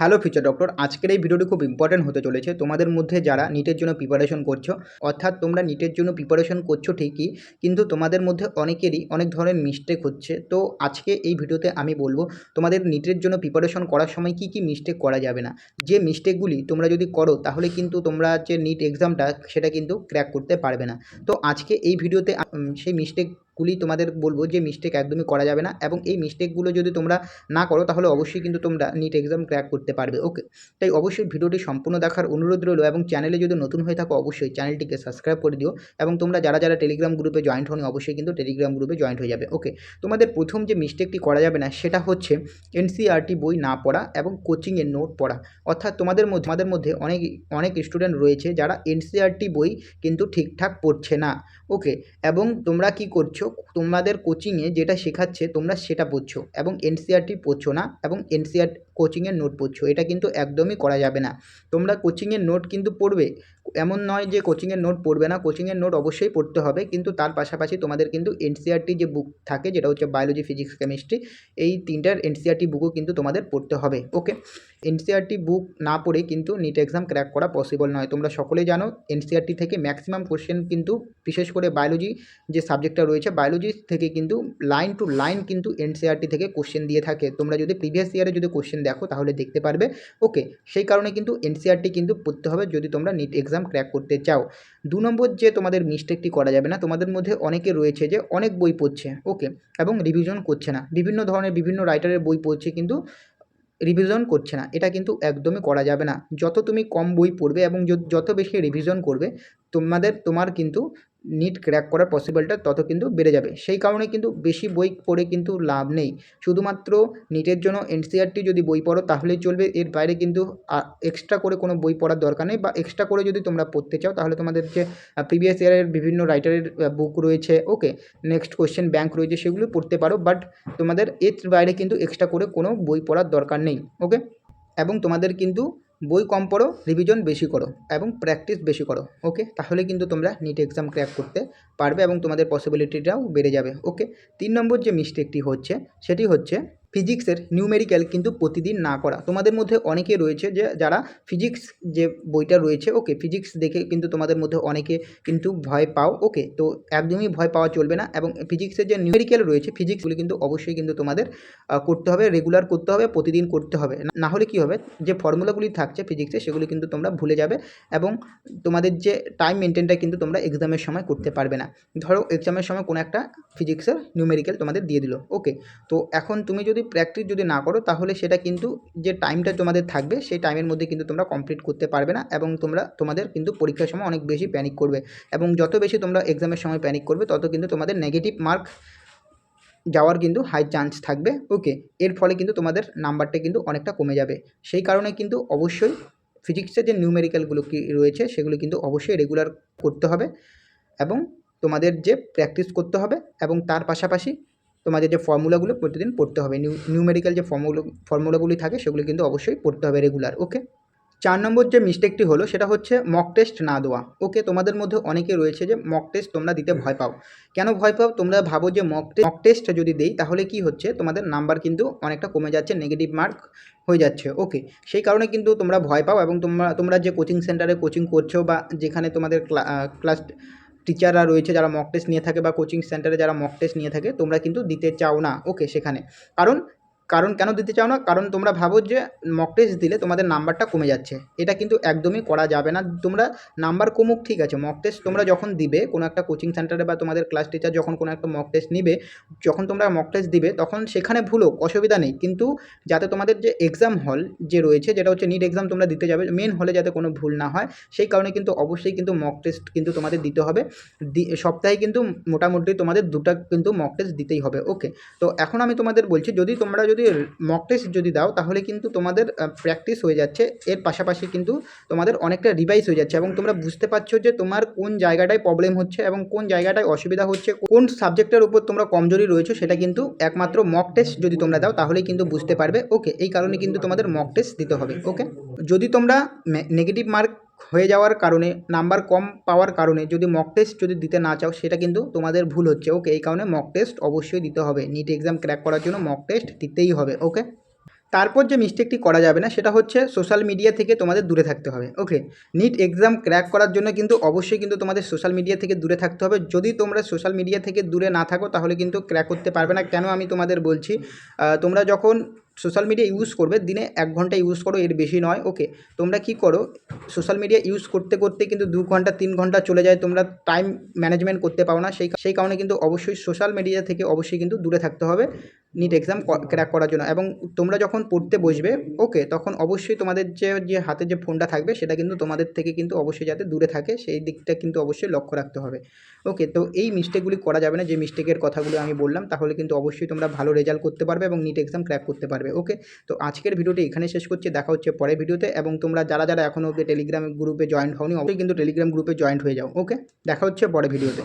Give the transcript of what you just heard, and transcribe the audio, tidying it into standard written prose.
Hello future doctor, আজকের এই ভিডিওটি খুব ইম্পর্টেন্ট হতে চলেছে তোমাদের মধ্যে যারা নিটের জন্য প্রিপারেশন করছো। অর্থাৎ তোমরা নিটের জন্য প্রিপারেশন করছো ঠিকই, কিন্তু তোমাদের মধ্যে অনেকেরই অনেক ধরনের মিস্টেক হচ্ছে। তো আজকে এই ভিডিওতে আমি বলবো তোমাদের নিটের জন্য প্রিপারেশন করার সময় কি কি মিস্টেক করা যাবে না। যে মিস্টেকগুলি তোমরা যদি করো তাহলে কিন্তু তোমরা যে নিট এক্সামটা সেটা কিন্তু ক্র্যাক করতে পারবে না। তো আজকে এই ভিডিওতে সেই মিস্টেকগুলি তোমাদের বলবো যে মিস্টেক একদমই করা যাবে না, এবং এই মিস্টেকগুলো যদি তোমরা না করো তাহলে অবশ্যই কিন্তু তোমরা নিট এক্সাম ক্র্যাক করতে পারবে। ওকে, তাই অবশ্যই ভিডিওটি সম্পূর্ণ দেখার অনুরোধ রইল, এবং চ্যানেলে যদি নতুন হয়ে থাকো অবশ্যই চ্যানেলটিকে সাবস্ক্রাইব করে দিও, এবং তোমরা যারা যারা টেলিগ্রাম গ্রুপে জয়েন্ট হনি অবশ্যই কিন্তু টেলিগ্রাম গ্রুপে জয়েন্ট হয়ে যাবে। ওকে, তোমাদের প্রথম যে মিস্টেকটি করা যাবে না সেটা হচ্ছে এনসিইআরটি বই না পড়া এবং কোচিংয়ের নোট পড়া। অর্থাৎ তোমাদের মধ্যে অনেক অনেক স্টুডেন্ট রয়েছে যারা এনসিইআরটি বই কিন্তু ঠিকঠাক পড়ছে না। ওকে, এবং তোমরা কি করছো, তোমাদের কোচিংয়ে যেটা শেখাচ্ছে তোমরা সেটা পড়ছো এবং এনসিইআরটি পড়ছো না, এবং এনসিইআরটি কোচিংয়ের নোট পড়ছো। এটা কিন্তু একদমই করা যাবে না। তোমরা কোচিংয়ের নোট কিন্তু পড়বে, এমন নয় যে কোচিংয়ের নোট পড়বে না, কোচিংয়ের নোট অবশ্যই পড়তে হবে, কিন্তু তার পাশাপাশি তোমাদের কিন্তু এনসিইআরটি যে বুক থাকে যেটা হচ্ছে বায়োলজি, ফিজিক্স, কেমিস্ট্রি, এই তিনটার এনসিইআরটি বুকও কিন্তু তোমাদের পড়তে হবে। ওকে, এনসিইআরটি বুক না পড়ে কিন্তু নিট এক্সাম ক্র্যাক করা পসিবল নয়। তোমরা সকলেই জানো এনসিইআরটি থেকে ম্যাক্সিমাম কোশ্চেন কিন্তু, বিশেষ করে বায়োলজি যে সাবজেক্টটা রয়েছে বায়োলজি থেকে কিন্তু লাইন টু লাইন কিন্তু এনসিইআরটি থেকে কোশ্চেন দিয়ে থাকে। তোমরা যদি প্রিভিয়াস ইয়ারে যদি কোশ্চেন দেখো তাহলে দেখতে পারবে। ওকে, সেই কারণে কিন্তু এনসিইআরটি কিন্তু পড়তে হবে যদি তোমরা নিট এক্সাম ক্র্যাক করতে চাও। 2 নম্বর যে তোমাদের মিস্টেকটি করা যাবে না, তোমাদের মধ্যে অনেকে রয়েছে যে অনেক বই পড়ছে, ওকে, এবং রিভিশন করছে না। বিভিন্ন ধরনের বিভিন্ন রাইটারের বই পড়ছে কিন্তু রিভিশন করছে না। এটা কিন্তু একদমই করা যাবে না। যত তুমি কম বই পড়বে এবং যত বেশি রিভিশন করবে তোমার কিন্তু নিট ক্র্যাক করার পসিবলটা তত কিন্তু বেড়ে যাবে। সেই কারণে কিন্তু বেশি বই পড়ে কিন্তু লাভ নেই। শুধুমাত্র নিটের জন্য এনসিইআরটি যদি বই পড়ো তাহলেই চলবে, এর বাইরে কিন্তু এক্সট্রা করে কোনো বই পড়ার দরকার নেই। বা এক্সট্রা করে যদি তোমরা পড়তে চাও তাহলে তোমাদের যে প্রিভিয়াস ইয়ারের বিভিন্ন রাইটারের বুক রয়েছে, ওকে, নেক্সট কোয়েশ্চেন ব্যাংক রয়েছে, সেগুলো পড়তে পারো, বাট তোমাদের এর বাইরে কিন্তু এক্সট্রা করে কোনো বই পড়ার দরকার নেই। ওকে, এবং তোমাদের কিন্তু বই কম পড়ো, রিভিশন বেশি করো এবং প্র্যাকটিস বেশি করো। ওকে, তাহলে কিন্তু তোমরা নিট এক্সাম ক্র্যাক করতে পারবে এবং তোমাদের পসিবিলিটিটাও বেড়ে যাবে। ওকে, 3 নম্বর যে মিস্টেকটি হচ্ছে সেটি হচ্ছে ফিজিক্সের নিউমেরিক্যাল কিন্তু প্রতিদিন না করা। তোমাদের মধ্যে অনেকে রয়েছে যে যারা ফিজিক্স যে বইটা রয়েছে, ওকে, ফিজিক্স দেখে কিন্তু তোমাদের মধ্যে অনেকে কিন্তু ভয় পাও। ওকে, তো একদমই ভয় পাওয়া চলবে না, এবং ফিজিক্সের যে নিউমেরিক্যাল রয়েছে ফিজিক্সগুলি কিন্তু অবশ্যই কিন্তু তোমাদের করতে হবে, রেগুলার করতে হবে, প্রতিদিন করতে হবে। না হলে কী হবে, যে ফর্মুলাগুলি থাকছে ফিজিক্সে সেগুলি কিন্তু তোমরা ভুলে যাবে, এবং তোমাদের যে টাইম মেনটেনটা কিন্তু তোমরা এক্সামের সময় করতে পারবে না। ধরো এক্সামের সময় কোনো একটা ফিজিক্সের নিউমেরিক্যাল তোমাদের দিয়ে দিল, ওকে, তো এখন তুমি যদি প্র্যাকটিস যদি না করো তাহলে সেটা কিন্তু যে টাইমটা তোমাদের থাকবে সেই টাইমের মধ্যে কিন্তু তোমরা কমপ্লিট করতে পারবে না, এবং তোমাদের কিন্তু পরীক্ষার সময় অনেক বেশি প্যানিক করবে, এবং যত বেশি তোমরা এক্সামের সময় প্যানিক করবে তত কিন্তু তোমাদের নেগেটিভ মার্ক যাওয়ার কিন্তু হাই চান্স থাকবে। ওকে, এর ফলে কিন্তু তোমাদের নাম্বারটা কিন্তু অনেকটা কমে যাবে। সেই কারণে কিন্তু অবশ্যই ফিজিক্সের যে নিউমেরিক্যালগুলো কি রয়েছে সেগুলো কিন্তু অবশ্যই রেগুলার করতে হবে, এবং তোমাদের যে প্র্যাকটিস করতে হবে, এবং তার পাশাপাশি তোমাদের যে ফর্মুলাগুলো প্রতিদিন পড়তে হবে। নিউমেরিক্যাল যে ফর্মুলাগুলি থাকে সেগুলো কিন্তু অবশ্যই পড়তে হবে রেগুলার। ওকে, 4 নম্বর যে মিস্টেকটি হলো সেটা হচ্ছে মক টেস্ট না দেওয়া। ওকে, তোমাদের মধ্যে অনেকে রয়েছে যে মক টেস্ট তোমরা দিতে ভয় পাও। কেন ভয় পাও? তোমরা ভাবো যে মক টেস্ট যদি দেই তাহলে কি হচ্ছে, তোমাদের নাম্বার কিন্তু অনেকটা কমে যাচ্ছে, নেগেটিভ মার্ক হয়ে যাচ্ছে। ওকে, সেই কারণে কিন্তু তোমরা ভয় পাও, এবং তোমরা যে কোচিং সেন্টারে কোচিং করছো বা যেখানে তোমাদের ক্লাস টিচাররা রয়েছে যারা মক টেস্ট নিয়ে থাকে, বা কোচিং সেন্টারে যারা মক টেস্ট নিয়ে থাকে, তোমরা কিন্তু দিতে চাও না। ওকে, সেখানে কারণ কেন দিতে চাও না? কারণ তোমরা ভাবো যে মক টেস্ট দিলে তোমাদের নাম্বারটা কমে যাচ্ছে। এটা কিন্তু একদমই করা যাবে না। তোমরা নাম্বার কমুক ঠিক আছে, মক টেস্ট তোমরা যখন দিবে কোনো একটা কোচিং সেন্টারে, বা তোমাদের ক্লাস টিচার যখন কোনো একটা মক টেস্ট নিবে, যখন তোমরা মক টেস্ট দিবে তখন সেখানে ভুল হোক অসুবিধা নেই, কিন্তু যাতে তোমাদের যে এক্সাম হল যে রয়েছে যেটা হচ্ছে নিট এক্সাম তোমরা দিতে যাবে, মেন হলে যাতে কোনো ভুল না হয় সেই কারণে কিন্তু অবশ্যই কিন্তু মক টেস্ট কিন্তু তোমাদের দিতে হবে। সপ্তাহে কিন্তু মোটামুটি তোমাদের 2টা কিন্তু মক টেস্ট দিতেই হবে। ওকে, তো এখন আমি তোমাদের বলছি তোমরা যদি মক টেস্ট যদি দাও তাহলে কিন্তু তোমাদের প্র্যাকটিস হয়ে যাচ্ছে, এর পাশাপাশি কিন্তু তোমাদের অনেকটা রিভাইজ হয়ে যাচ্ছে, এবং তোমরা বুঝতে পারছো যে তোমার কোন জায়গাটায় প্রবলেম হচ্ছে এবং কোন জায়গাটায় অসুবিধা হচ্ছে, কোন সাবজেক্টের উপর তোমরা কমজোরি রয়েছে, সেটা কিন্তু একমাত্র মক টেস্ট যদি তোমরা দাও তাহলেই কিন্তু বুঝতে পারবে। ওকে, এই কারণে কিন্তু তোমাদের মক টেস্ট দিতে হবে। ওকে, যদি তোমরা নেগেটিভ মার্ক হয়ে যাওয়ার কারণে, নাম্বার কম পাওয়ার কারণে যদি মক টেস্ট যদি দিতে না চাও সেটা কিন্তু তোমাদের ভুল হচ্ছে। ওকে, এই কারণে মক টেস্ট অবশ্যই দিতে হবে। নিট এক্সাম ক্র্যাক করার জন্য মক টেস্ট দিতেই হবে। ওকে, তারপর যে মিস্টেকটি করা যাবে না সেটা হচ্ছে সোশ্যাল মিডিয়া থেকে তোমাদের দূরে থাকতে হবে। ওকে, নিট এক্সাম ক্র্যাক করার জন্য কিন্তু অবশ্যই কিন্তু তোমাদের সোশ্যাল মিডিয়া থেকে দূরে থাকতে হবে। যদি তোমরা সোশ্যাল মিডিয়া থেকে দূরে না থাকো তাহলে কিন্তু ক্র্যাক করতে পারবে না। কেন আমি তোমাদের বলছি, তোমরা যখন সোশ্যাল মিডিয়া ইউজ করবে দিনে 1 ঘন্টা ইউজ করো, এর বেশি নয়। ওকে, তোমরা কি করো, সোশ্যাল মিডিয়া ইউজ করতে করতে কিন্তু 2 ঘন্টা 3 ঘন্টা চলে যায়, তোমরা টাইম ম্যানেজমেন্ট করতে পারো না। সেই কারণে কিন্তু অবশ্যই সোশ্যাল মিডিয়া থেকে অবশ্যই কিন্তু দূরে থাকতে হবে নিট এক্সাম ক্র্যাক করার জন্য। এবং তোমরা যখন পড়তে বসবে, ওকে, তখন অবশ্যই তোমাদের যে হাতে যে ফোনটা থাকবে সেটা কিন্তু তোমাদের থেকে কিন্তু অবশ্যই যাতে দূরে থাকে সেই দিকটা কিন্তু অবশ্যই লক্ষ্য রাখতে হবে। ওকে, তো এই মিস্টেকগুলি করা যাবে না, যে মিস্টেকের কথাগুলো আমি বললাম, তাহলে কিন্তু অবশ্যই তোমরা ভালো রেজাল্ট করতে পারবে এবং নিট এক্সাম ক্র্যাক করতে পারবে। ওকে, তো আজকের ভিডিওটি এখানে শেষ করছি, দেখা হচ্ছে পরের ভিডিওতে। এবং তোমরা যারা এখনও অবধি টেলিগ্রাম গ্রুপে জয়েন্ট হওনি অবশ্যই কিন্তু টেলিগ্রাম গ্রুপে জয়েন্ট হয়ে যাও। ওকে, দেখা হচ্ছে পরের ভিডিওতে।